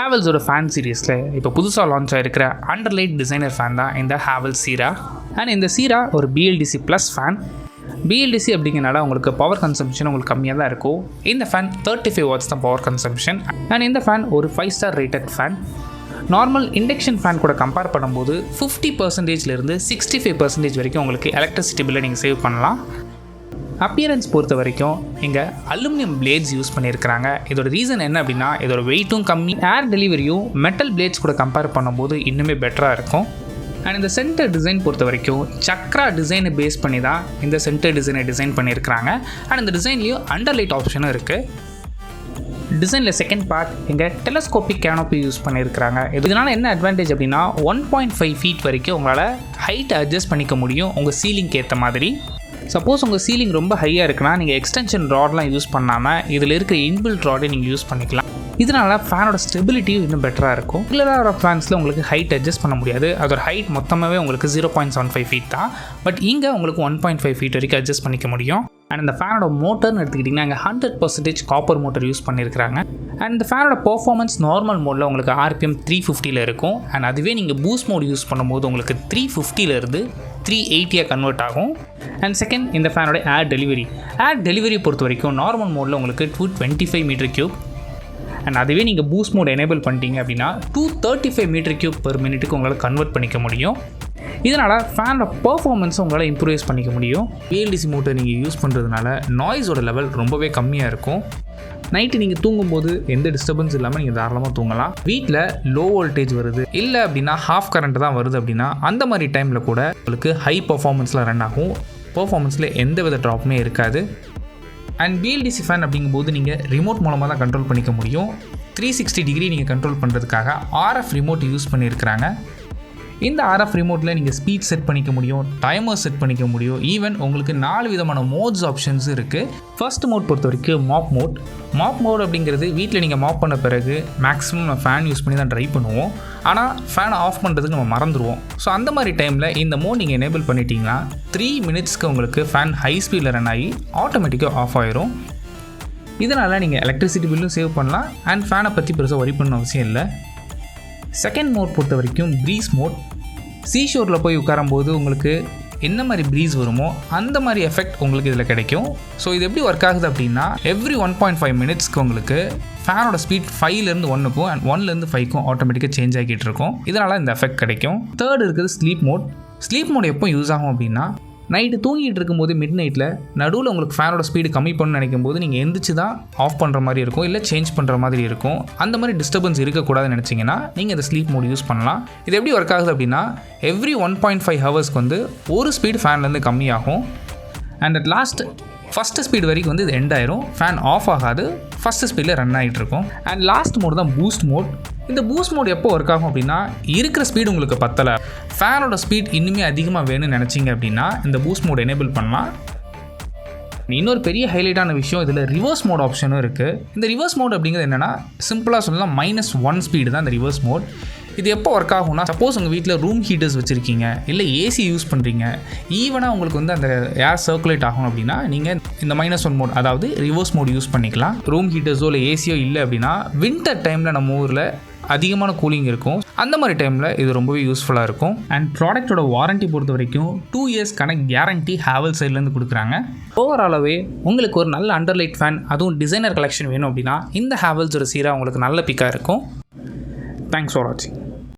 ஹேவல்ஸோட fan சீரீஸில் இப்போ புதுசாக லான்ச் ஆகிருக்கிற அண்டர்லைட் டிசைனர் ஃபேன் தான் இந்த ஹேவல்ஸ் CERA. அண்ட் இந்த CERA ஒரு BLDC ப்ளஸ் ஃபேன். BLDC அப்படிங்கிறனால உங்களுக்கு பவர் கன்சம்ஷன் உங்களுக்கு கம்மியாக தான் இருக்கும். இந்த ஃபேன் 35 வாட்ஸ் தான் பவர் கன்சம்ஷன். அண்ட் இந்த ஃபேன் ஒரு 5 star rated fan. Normal induction fan கூட கம்பேர் பண்ணும்போது 50%லேருந்து 65% வரைக்கும் உங்களுக்கு எலக்ட்ரிசிட்டி பில்லை நீங்கள் சேவ் பண்ணலாம். அப்பியரன்ஸ் பொறுத்த வரைக்கும் இங்கே அலுமினியம் பிளேட்ஸ் யூஸ் பண்ணியிருக்கிறாங்க. இதோட ரீசன் என்ன அப்படின்னா இதோட வெயிட்டும் கம்மி, ஏர் டெலிவரியும் மெட்டல் பிளேட்ஸ் கூட கம்பேர் பண்ணும்போது இன்னுமே பெட்டராக இருக்கும். அண்ட் இந்த சென்டர் டிசைன் பொறுத்த வரைக்கும் சக்ரா டிசைனை பேஸ் பண்ணி தான் இந்த சென்டர் டிசைனை டிசைன் பண்ணியிருக்கிறாங்க. அண்ட் இந்த டிசைன்லேயும் அண்டர்லைட் ஆப்ஷனும் இருக்குது. டிசைனில் செகண்ட் பார்ட் இங்கே டெலஸ்கோபிக் கேனோப்பி யூஸ் பண்ணியிருக்கிறாங்க. இதனால் என்ன அட்வான்டேஜ் அப்படின்னா 1.5 ஃபீட் வரைக்கும் உங்களால் ஹைட் அட்ஜஸ்ட் பண்ணிக்க முடியும் உங்கள் சீலிங்க்கு ஏற்ற மாதிரி. சப்போஸ் உங்கள் சீலிங் ரொம்ப ஹையாக இருக்குன்னா நீங்கள் எக்ஸ்டென்ஷன் ராட்லாம் யூஸ் பண்ணாமல் இதில் இருக்கிற இன்பில்ட் ராடை நீங்கள் யூஸ் பண்ணிக்கலாம். இதனால் ஃபேனோட ஸ்டெபிலிட்டியும் இன்னும் பெட்டராக இருக்கும். ரெகுலராக ஃபேன்ஸில் உங்களுக்கு ஹைட் அட்ஜஸ்ட் பண்ண முடியாது. அதோட ஹைட் மொத்தமாகவே உங்களுக்கு 0.75 ஃபீட் தான். பட் இங்கே உங்களுக்கு 1.5 ஃபீட் வரைக்கும் அட்ஜஸ்ட் பண்ணிக்க முடியும். அண்ட் இந்த ஃபேனோட மோட்டர்னு எடுத்துக்கிட்டிங்கன்னா இங்கே 100% காப்பர் மோட்டர் யூஸ் பண்ணியிருக்கிறாங்க. அண்ட் இந்த ஃபேனோட பர்ஃபார்மன்ஸ் நார்மல் மோடில் உங்களுக்கு RPM 350 இருக்கும். அண்ட் அதுவே நீங்கள் பூஸ்ட் மோட் யூஸ் பண்ணும்போது உங்களுக்கு 350 380 கன்வெர்ட் ஆகும். அண்ட் செகண்ட் இந்த ஃபேனோட ஏர் டெலிவரி பொறுத்த வரைக்கும் நார்மல் மோடில் உங்களுக்கு 225 மீட்டர் கியூப். அண்ட் அதுவே நீங்கள் பூஸ்ட் மோட் எனேபிள் பண்ணிட்டீங்க அப்படின்னா 235 மீட்டர் கியூப் பெர் மினிட்டுக்கு உங்களால் கன்வெர்ட் பண்ணிக்க முடியும். இதனால் ஃபேனோட பர்ஃபார்மன்ஸும் உங்களால் இம்ப்ரூவைஸ் பண்ணிக்க முடியும். BLDC மோட்டர் நீங்கள் யூஸ் பண்ணுறதுனால நாய்ஸோட லெவல் ரொம்பவே கம்மியாக இருக்கும். நைட்டு நீங்கள் தூங்கும்போது எந்த டிஸ்டர்பன்ஸ் இல்லாமல் நீங்கள் தாராளமாக தூங்கலாம். வீட்டில் லோ வோல்டேஜ் வருது இல்லை அப்படின்னா ஹாஃப் கரண்ட் தான் வருது அப்படின்னா அந்த மாதிரி டைமில் கூட உங்களுக்கு ஹை பர்ஃபார்மன்ஸில் ரன் ஆகும். பர்ஃபார்மன்ஸில் எந்த வித ட்ராப்புமே இருக்காது. அண்ட் BLDC ஃபேன் அப்படிங்கும்போது நீங்கள் ரிமோட் மூலமாக தான் கண்ட்ரோல் பண்ணிக்க முடியும். 360 டிகிரி நீங்கள் கண்ட்ரோல் பண்ணுறதுக்காக RF ரிமோட் யூஸ் பண்ணியிருக்கிறாங்க. இந்த RF ரிமோட்டில் நீங்கள் ஸ்பீட் செட் பண்ணிக்க முடியும், டைமர் செட் பண்ணிக்க முடியும். ஈவன் உங்களுக்கு 4 விதமான மோட்ஸ் ஆப்ஷன்ஸ் இருக்குது. ஃபர்ஸ்ட் மோட் பொறுத்த வரைக்கும் மாப் மோட் அப்படிங்கிறது வீட்டில் நீங்கள் மாப் பண்ண பிறகு மேக்ஸிமம் நம்ம ஃபேன் யூஸ் பண்ணி தான் ட்ரை பண்ணுவோம். ஆனால் ஃபேனை ஆஃப் பண்ணுறதுக்கு நம்ம மறந்துடுவோம். ஸோ அந்த மாதிரி டைமில் இந்த மோட் நீங்கள் எனேபிள் பண்ணிட்டீங்கன்னா 3 மினிட்ஸ்க்கு உங்களுக்கு ஃபேன் ஹை ஸ்பீடில் ரன் ஆகி ஆட்டோமேட்டிக்காக ஆஃப் ஆயிரும். இதனால் நீங்கள் எலக்ட்ரிசிட்டி பில்லும் சேவ் பண்ணலாம். அண்ட் ஃபேனை பற்றி பெருசாக வரி பண்ண அவசியம் இல்லை. செகண்ட் மோட் பொறுத்த வரைக்கும் ப்ரீஸ் மோட். சீஷோரில் போய் உட்காரும்போது உங்களுக்கு என்ன மாதிரி ப்ரீஸ் வருமோ அந்த மாதிரி எஃபெக்ட் உங்களுக்கு இதில் கிடைக்கும். ஸோ இது எப்படி ஒர்க் ஆகுது அப்படின்னா எவ்ரி 1.5 மினிட்ஸ்க்கு உங்களுக்கு ஃபேனோட ஸ்பீட் 5லேருந்து 1க்கும் அண்ட் 1லேருந்து 5க்கும் ஆட்டோமேட்டிக்காக சேஞ்ச் ஆகிட்டு இருக்கும். இதனால் இந்த எஃபெக்ட் கிடைக்கும். தேர்ட் இருக்குது ஸ்லீப் மோட் எப்போ யூஸ் ஆகும் அப்படின்னா நைட்டு தூங்கிட்டு இருக்கும்போது மிட் நைட்டில் நடுவில் உங்களுக்கு ஃபேனோட ஸ்பீடு கம்மி பண்ணணும்னு நினைக்கும் போது நீங்கள் எந்திரிச்சு தான் ஆஃப் பண்ணுற மாதிரி இருக்கும், இல்லை சேஞ்ச் பண்ணுற மாதிரி இருக்கும். அந்த மாதிரி டிஸ்டர்பன்ஸ் இருக்கக்கூடாதுன்னு நினச்சிங்கன்னா நீங்கள் இந்த ஸ்லீப் மோட் யூஸ் பண்ணலாம். இது எப்படி ஒர்க் ஆகுது அப்படின்னா எவ்ரி 1.5 ஹவர்ஸ்க்கு வந்து ஒரு ஸ்பீடு ஃபேன்லேருந்து கம்மியாகும். And at last first speed வரைக்கும் வந்து இது எண்ட் ஆயிரும். ஃபேன் ஆஃப் ஆகாது, ஃபஸ்ட்டு ஸ்பீடில் ரன் ஆகிட்டு இருக்கும். அண்ட் லாஸ்ட் மோட் தான் பூஸ்ட் மோட். இந்த பூஸ்ட் மோட் எப்போ ஒர்க் ஆகும் அப்படின்னா இருக்கிற ஸ்பீடு உங்களுக்கு பத்தலை, ஃபேனோட ஸ்பீட் இன்னுமே அதிகமாக வேணும்னு நினச்சிங்க அப்படின்னா இந்த பூஸ்ட் மோட் எனேபிள் பண்ணலாம். இன்னொரு பெரிய ஹைலைட்டான விஷயம் இதில் ரிவர்ஸ் மோட் ஆப்ஷனும் இருக்குது. இந்த ரிவர்ஸ் மோட் அப்படிங்கிறது என்னென்னா சிம்பிளாக சொல்லலாம் -1 ஸ்பீடு தான் இந்த ரிவர்ஸ் மோட். இது எப்போ ஒர்க் ஆகும்னா சப்போஸ் உங்கள் வீட்டில் ரூம் ஹீட்டர்ஸ் வச்சுருக்கீங்க, இல்லை ஏசி யூஸ் பண்ணுறீங்க, ஈவனாக உங்களுக்கு வந்து அந்த ஏர் சர்க்குலேட் ஆகும் அப்படின்னா நீங்கள் இந்த -1 மோட் அதாவது ரிவர்ஸ் மோட் யூஸ் பண்ணிக்கலாம். ரூம் ஹீட்டர்ஸோ இல்லை ஏசியோ இல்லை அப்படின்னா வின்டர் டைமில் நம்ம ஊரில் அதிகமான கூலிங் இருக்கும். அந்த மாதிரி டைமில் இது ரொம்பவே யூஸ்ஃபுல்லாக இருக்கும். அண்ட் ப்ராடக்ட்டோட வாரண்ட்டி பொறுத்த வரைக்கும் 2 இயர்ஸ்க்கான கேரண்டி ஹேவல்ஸ் சைட்லேருந்து கொடுக்குறாங்க. ஓவராலாகவே உங்களுக்கு ஒரு நல்ல அண்டர்லைட் ஃபேன் அதுவும் டிசைனர் கலெக்ஷன் வேணும் அப்படின்னா இந்த ஹேவல்ஸோட CERA உங்களுக்கு நல்ல பிக்காக இருக்கும். தேங்க்ஸ் ஃபார் வாட்சிங்.